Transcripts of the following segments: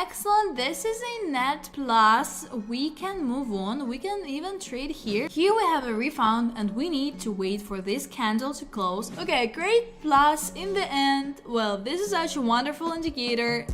excellent. This is a net plus. We can move on. We can even trade here. Here we have a refund and we need to wait for this candle to close. Okay, great plus in the end. Well, this is such a wonderful indicator.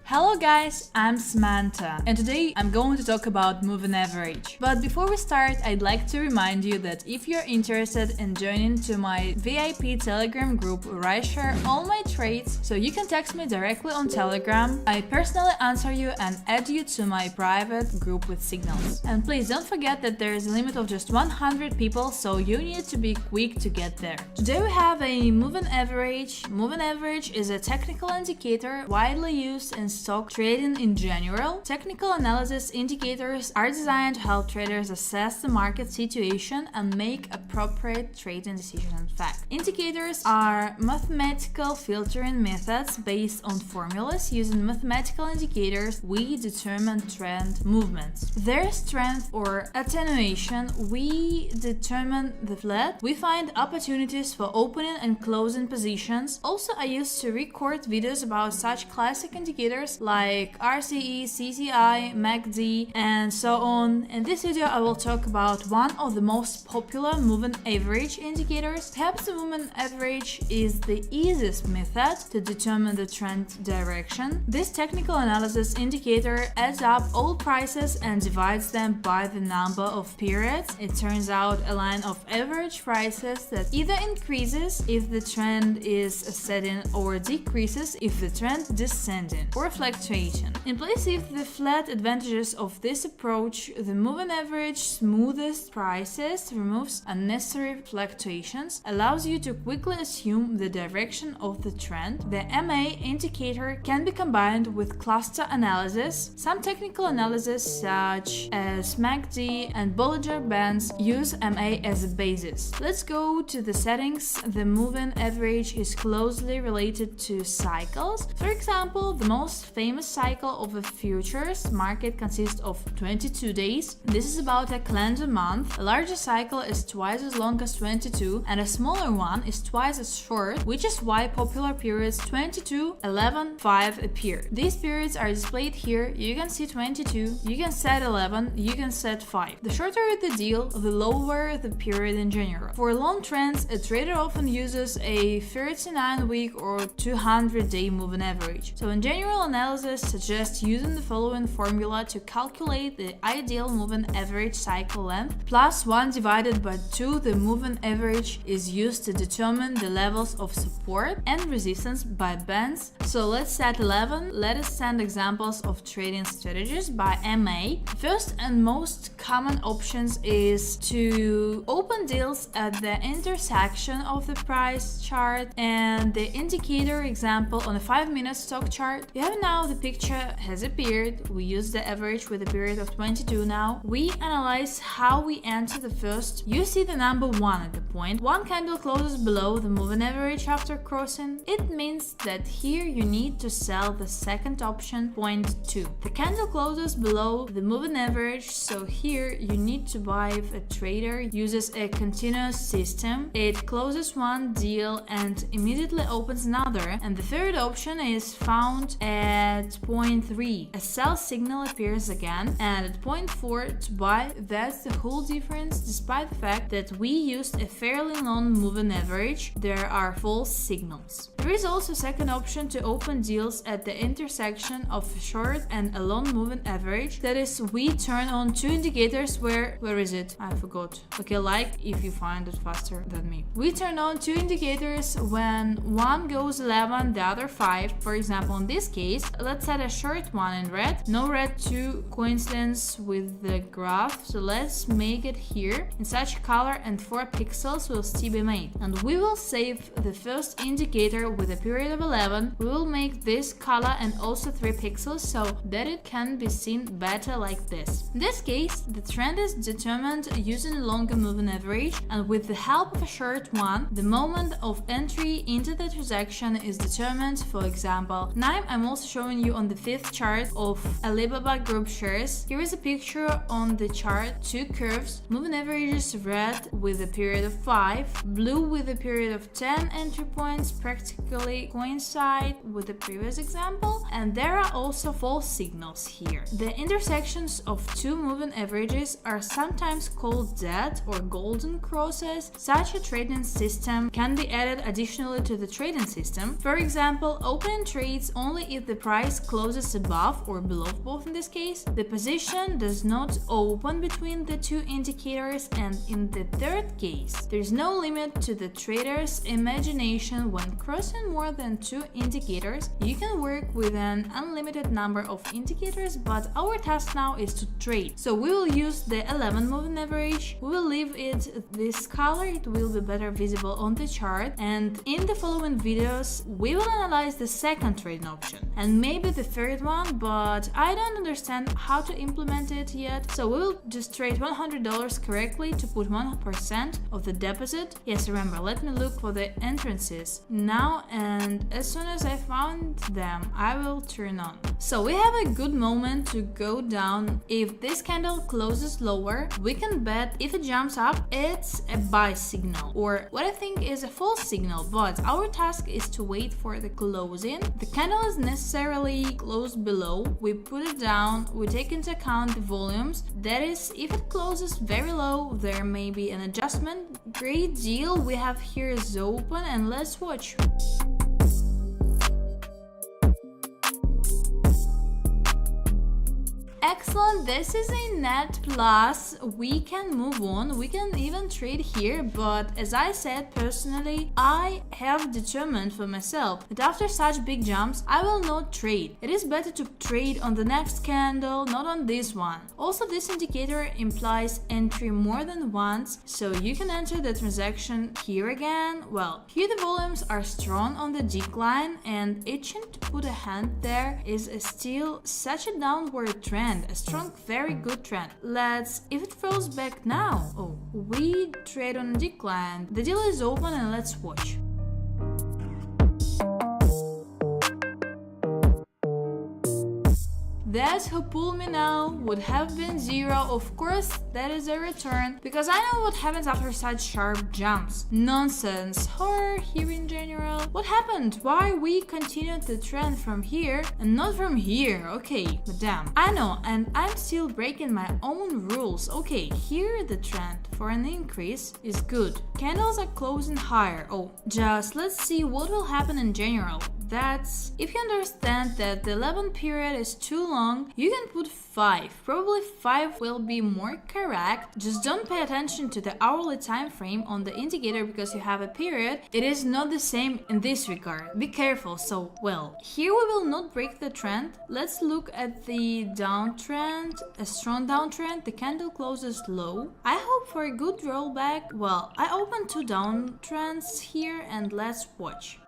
Hello guys, I'm Samantha and today I'm going to talk about moving average. But before we start, I'd like to remind you that if you're interested in joining to my VIP Telegram group where I share all my trades, so you can text me directly on Telegram. I personally answer you and add you to my private group with signals. And please don't forget that there is a limit of just 100 people, so you need to be quick to get there. Today we have a moving average. Moving average is a technical indicator widely used in stock trading in general. Technical analysis indicators are designed to help traders assess the market situation and make appropriate trading decisions. In fact, indicators are mathematical filtering methods based on formulas. Using mathematical indicators, we determine trend movements. Their strength or attenuation, we determine the flat. We find opportunities for opening and closing positions. Also, I used to record videos about such classic indicators like RCE, CCI, MACD, and so on. In this video, I will talk about one of the most popular moving average indicators. Perhaps the moving average is the easiest method to determine the trend direction. This technical analysis indicator adds up all prices and divides them by the number of periods. It turns out a line of average prices that either increases if the trend is ascending or decreases if the trend descending, or fluctuation. In place of the flat advantages of this approach, the moving average smoothest prices, removes unnecessary fluctuations, allows you to quickly assume the direction of the trend. The MA indicator can be combined with cluster analysis. Some technical analysis such as MACD and Bollinger Bands use MA as a basis. Let's go to the settings. The moving average is closely related to cycles. For example, the most famous cycle of a futures market consists of 22 days. This is about a calendar month. A larger cycle is twice as long as 22 and a smaller one is twice as short, which is why popular periods 22, 11, 5 appear. These periods are displayed here. You can see 22, you can set 11, you can set 5. The shorter the deal, the lower the period in general. For long trends, a trader often uses a 39-week or 200-day moving average. So in general analysis suggests using the following formula to calculate the ideal moving average cycle length. Plus 1 divided by 2, the moving average is used to determine the levels of support and resistance by bands. So let's set 11. Let us send examples of trading strategies by MA. First and most common options is to open deals at the intersection of the price chart and the indicator example on a 5-minute stock chart. You have now the picture has appeared. We use the average with a period of 22 now. We analyze how we enter the first. You see the number 1 at the point. One candle closes below the moving average after crossing. It means that here you need to sell the second option, point 2. The candle closes below the moving average, so here you need to buy if a trader uses a continuous system. It closes one deal and immediately opens another, and the third option is found at point 3. A sell signal appears again, and at point 4 to buy. That's the whole difference. Despite the fact that we used a fairly long moving average, there are false signals. There is also a second option to open deals at the intersection of a short and a long moving average. That is, we turn on two indicators where is it? I forgot. Okay, like if you find it faster than me. We turn on two indicators when one goes 11, the other 5. For example, in this case, let's set a short one in red. No red to coincidence with the graph, so let's make it here in such color, and 4 pixels will still be made. And we will save the first indicator with a period of 11. We will make this color and also 3 pixels so that it can be seen better like this. In this case, the trend is determined using a longer moving average, and with the help of a short one, the moment of entry into the transaction is determined. For example, now I'm also showing you on the 5th chart of Alibaba Group shares. Here is a picture on the chart, 2 curves, moving averages red with a period of 5, blue with a period of 10 entry points practically coincide with the previous example, and there are also false signals here. The intersections of two moving averages are sometimes called dead or golden crosses. Such a trading system can be added additionally to the trading system. For example, opening trades only if the price closes above or below both in this case. The position does not open between the two indicators, and in the third case, there's no limit to the trader's imagination. When crossing more than two indicators, you can work with an unlimited number of indicators, but our task now is to trade. So we will use the 11 moving average. We will leave it this color, it will be better visible on the chart, and in the following videos we will analyze the second trading option and maybe the third one, but I don't understand how to implement it yet. So we will just trade $100 correctly to put 1% of the deposit. Yes, remember, let me look for the entrances now, and as soon as I found them I will turn on. So we have a good moment to go down. If this candle closes lower, we can bet if it jumps up it's a buy signal, or what I think is a false signal, but our task is to wait for the closing. The candle is necessarily closed below, we put it down, we take into account the volumes, that is, if it closes very low there may be an adjustment. Great deal, we have here is open, and let's watch. Excellent, this is a net plus. We can move on, we can even trade here, but as I said, personally I have determined for myself that after such big jumps I will not trade. It is better to trade on the next candle, not on this one. Also, this indicator implies entry more than once, so you can enter the transaction here again. Well, here the volumes are strong on the decline, and itching to put a hand there is still such a downward trend, a strong, very good trend. If it falls back now, oh, we trade on a decline. The deal is open, and let's watch. That's who pulled me now would have been 0. Of course, that is a return, because I know what happens after such sharp jumps. Nonsense. Horror here in general. What happened? Why we continued the trend from here and not from here? Okay, but damn. I know, and I'm still breaking my own rules. Okay, here the trend for an increase is good. Candles are closing higher. Oh, just let's see what will happen in general. That's, if you understand that the 11 period is too long, you can put 5. Probably 5 will be more correct. Just don't pay attention to the hourly time frame on the indicator because you have a period. It is not the same in this regard. Be careful. So, well, here we will not break the trend. Let's look at the downtrend, a strong downtrend. The candle closes low. I hope for a good rollback. Well, I opened 2 downtrends here, and let's watch.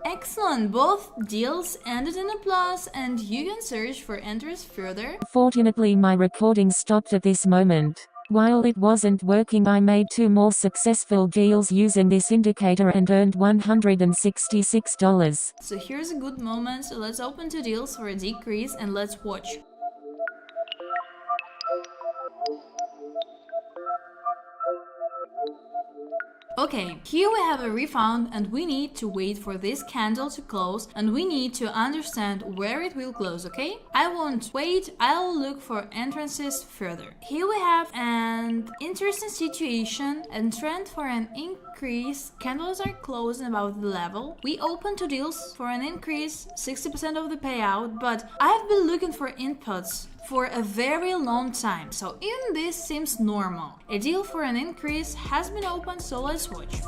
Excellent, both deals ended in a plus, and you can search for entries further. Fortunately, my recording stopped at this moment. While it wasn't working, I made 2 more successful deals using this indicator and earned $166. So here's a good moment, so let's open 2 deals for a decrease and let's watch. Okay, here we have a refund, and we need to wait for this candle to close, and we need to understand where it will close, okay? I won't wait, I'll look for entrances further. Here we have an interesting situation, a trend for an increase. Candles are closing above the level. We open 2 deals for an increase, 60% of the payout, but I've been looking for inputs for a very long time, so even this seems normal. A deal for an increase has been opened, so let's watch.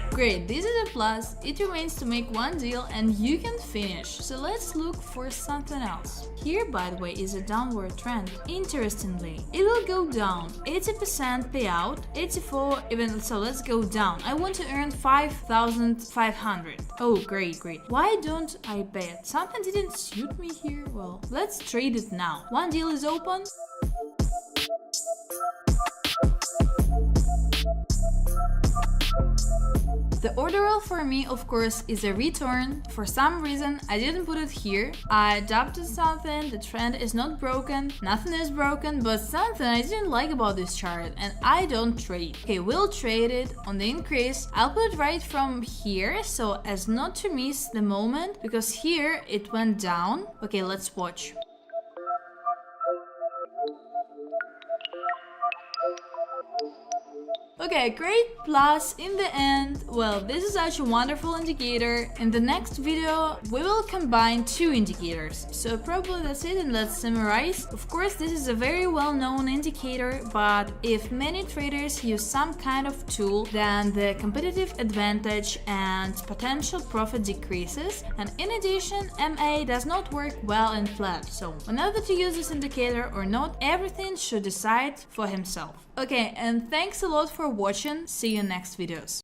Great, this is a plus. It remains to make 1 deal and you can finish. So let's look for something else. Here, by the way, is a downward trend. Interestingly, it will go down. 80% payout, 84 even, so let's go down. I want to earn 5,500. Oh, great. Why don't I bet? Something didn't suit me here. Well, let's trade it now. 1 deal is open. The order rule for me, of course, is a return. For some reason, I didn't put it here. I adopted something, the trend is not broken, nothing is broken, but something I didn't like about this chart, and I don't trade. Okay, we'll trade it on the increase. I'll put it right from here, so as not to miss the moment, because here it went down. Okay, let's watch. Okay, great plus in the end. Well, this is such a wonderful indicator. In the next video, we will combine two indicators. So probably that's it, and let's summarize. Of course, this is a very well-known indicator, but if many traders use some kind of tool, then the competitive advantage and potential profit decreases. And in addition, MA does not work well in flat. So whether to use this indicator or not, everything should decide for himself. Okay, and thanks a lot for watching. See you in next videos.